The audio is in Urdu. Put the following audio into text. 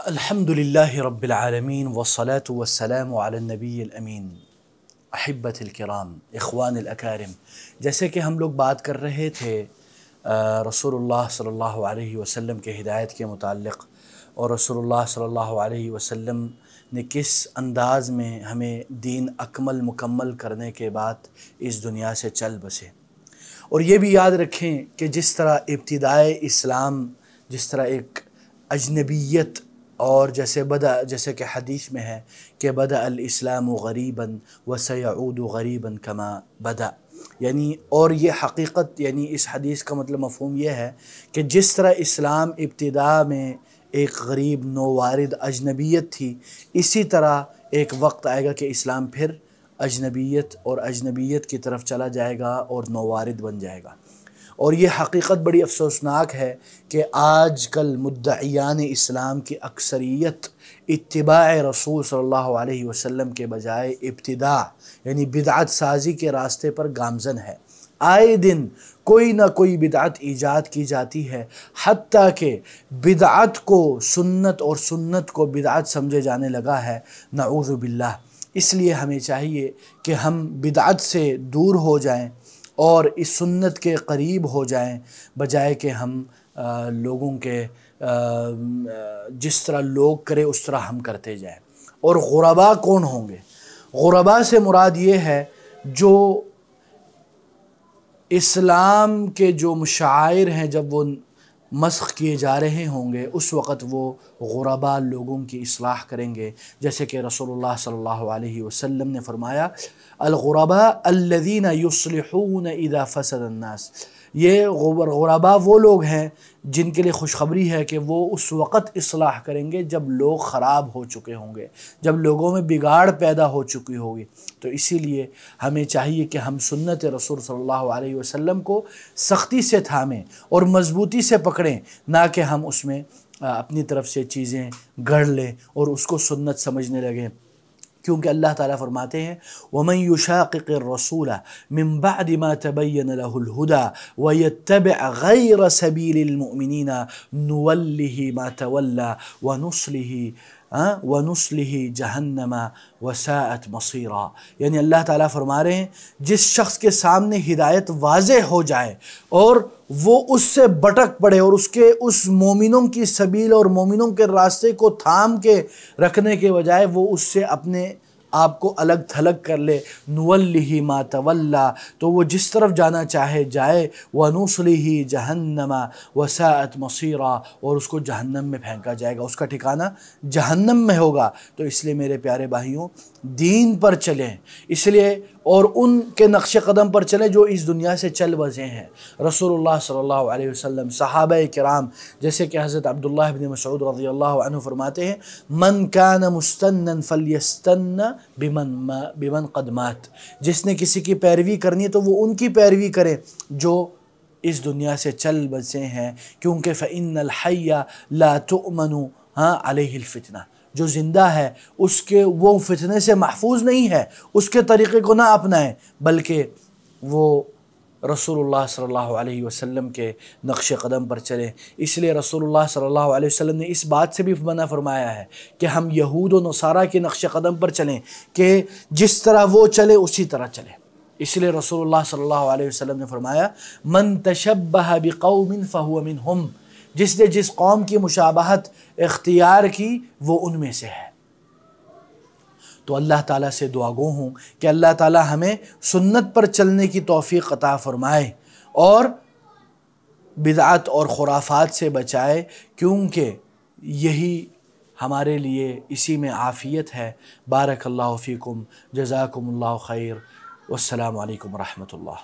الحمد للہ رب العالمین والصلاة والسلام علی النبی الامین احبت الکرام اخوان الاکارم۔ جیسے کہ ہم لوگ بات کر رہے تھے رسول اللہ صلی اللہ علیہ وسلم کے ہدایت کے متعلق، اور رسول اللہ صلی اللہ علیہ وسلم نے کس انداز میں ہمیں دین اکمل مکمل کرنے کے بعد اس دنیا سے چل بسے۔ اور یہ بھی یاد رکھیں کہ جس طرح ابتدائے اسلام، جس طرح ایک اجنبیت، اور جیسے کہ حدیث میں ہے کہ بدأ الاسلام غریبا وسیعود غریبا کما بدأ، یعنی اور یہ حقیقت، یعنی اس حدیث کا مطلب مفہوم یہ ہے کہ جس طرح اسلام ابتدا میں ایک غریب نووارد اجنبیت تھی، اسی طرح ایک وقت آئے گا کہ اسلام پھر اجنبیت اور اجنبیت کی طرف چلا جائے گا اور نووارد بن جائے گا۔ اور یہ حقیقت بڑی افسوسناک ہے کہ آج کل مدعیان اسلام کی اکثریت اتباع رسول صلی اللہ علیہ وسلم کے بجائے ابتداع یعنی بدعت سازی کے راستے پر گامزن ہے۔ آئے دن کوئی نہ کوئی بدعت ایجاد کی جاتی ہے، حتیٰ کہ بدعت کو سنت اور سنت کو بدعت سمجھے جانے لگا ہے، نعوذ باللہ۔ اس لیے ہمیں چاہیے کہ ہم بدعت سے دور ہو جائیں اور اس سنت کے قریب ہو جائیں، بجائے کہ ہم لوگوں کے جس طرح لوگ کرے اس طرح ہم کرتے جائیں۔ اور غربا کون ہوں گے؟ غربا سے مراد یہ ہے جو اسلام کے جو مشاعر ہیں جب وہ مسخ کیے جا رہے ہوں گے، اس وقت وہ غربا لوگوں کی اصلاح کریں گے، جیسے کہ رسول اللہ صلی اللہ علیہ وسلم نے فرمایا الغرباء الذین یصلحون اذا فسد الناس۔ یہ غربا وہ لوگ ہیں جن کے لیے خوشخبری ہے کہ وہ اس وقت اصلاح کریں گے جب لوگ خراب ہو چکے ہوں گے، جب لوگوں میں بگاڑ پیدا ہو چکی ہوگی۔ تو اسی لیے ہمیں چاہیے کہ ہم سنت رسول صلی اللہ علیہ وسلم کو سختی سے تھامیں اور مضبوطی سے پکڑیں، نہ کہ ہم اس میں اپنی طرف سے چیزیں گڑھ لیں اور اس کو سنت سمجھنے لگیں، کیونکہ اللہ تعالیٰ فرماتے ہیں وَمَن يُشَاقِقِ الرَّسُولَ مِن بَعْدِ مَا تَبَيَّنَ لَهُ الْهُدَى وَيَتَّبِعْ غَيْرَ سَبِيلِ الْمُؤْمِنِينَ نُوَلِّهِ مَا تَوَلَّى وَنُصْلِهِ جَهَنَّمَ وَسَاءَتْ مَصِيرًا۔ یعنی اللہ تعالیٰ فرما رہے ہیں جس شخص کے سامنے ہدایت واضح ہو جائے اور وہ اس سے بٹک پڑے اور اس مومنوں کی سبیل اور مومنوں کے راستے کو تھام کے رکھنے کے بجائے وہ اس سے اپنے آپ کو الگ تھلگ کر لے، نُوَلِّهِ مَا تَوَلَّى، تو وہ جس طرف جانا چاہے جائے، وَنُصْلِهِ جَهَنَّمَ وَسَاءَتْ مَصِيرًا، اور اس کو جہنم میں پھینکا جائے گا، اس کا ٹھکانہ جہنم میں ہوگا۔ تو اس لیے میرے پیارے بھائیوں، دین پر چلیں، اس لیے اور ان کے نقش قدم پر چلیں جو اس دنیا سے چل بسے ہیں۔ رسول اللہ صلی اللہ علیہ وسلم، صحابہ کرام، جیسے کہ حضرت عبداللہ بن مسعود رضی اللہ عنہ فرماتے ہیں من کان مستنا فلیستن بمن قد مات، جس نے کسی کی پیروی کرنی ہے تو وہ ان کی پیروی کرے جو اس دنیا سے چل بسے ہیں، کیونکہ فإن الحی لا تؤمن علیہ الفتنہ، جو زندہ ہے اس کے وہ فتنے سے محفوظ نہیں ہے، اس کے طریقے کو نہ اپنائیں، بلکہ وہ رسول اللہ صلی اللہ علیہ وسلم کے نقش قدم پر چلیں۔ اس لیے رسول اللہ صلی اللہ علیہ وسلم نے اس بات سے بھی منع فرمایا ہے کہ ہم یہود و نصارہ کے نقش قدم پر چلیں کہ جس طرح وہ چلے اسی طرح چلیں۔ اس لیے رسول اللہ صلی اللہ علیہ وسلم نے فرمایا من تشبہ بقوم فہو منہم، جس نے جس قوم کی مشابہت اختیار کی وہ ان میں سے ہے۔ تو اللہ تعالیٰ سے دعا گو ہوں کہ اللہ تعالیٰ ہمیں سنت پر چلنے کی توفیق عطا فرمائے اور بدعت اور خرافات سے بچائے، کیونکہ یہی ہمارے لیے اسی میں عافیت ہے۔ بارک اللہ فیکم، جزاکم اللہ خیر، والسلام علیکم ورحمۃ اللہ۔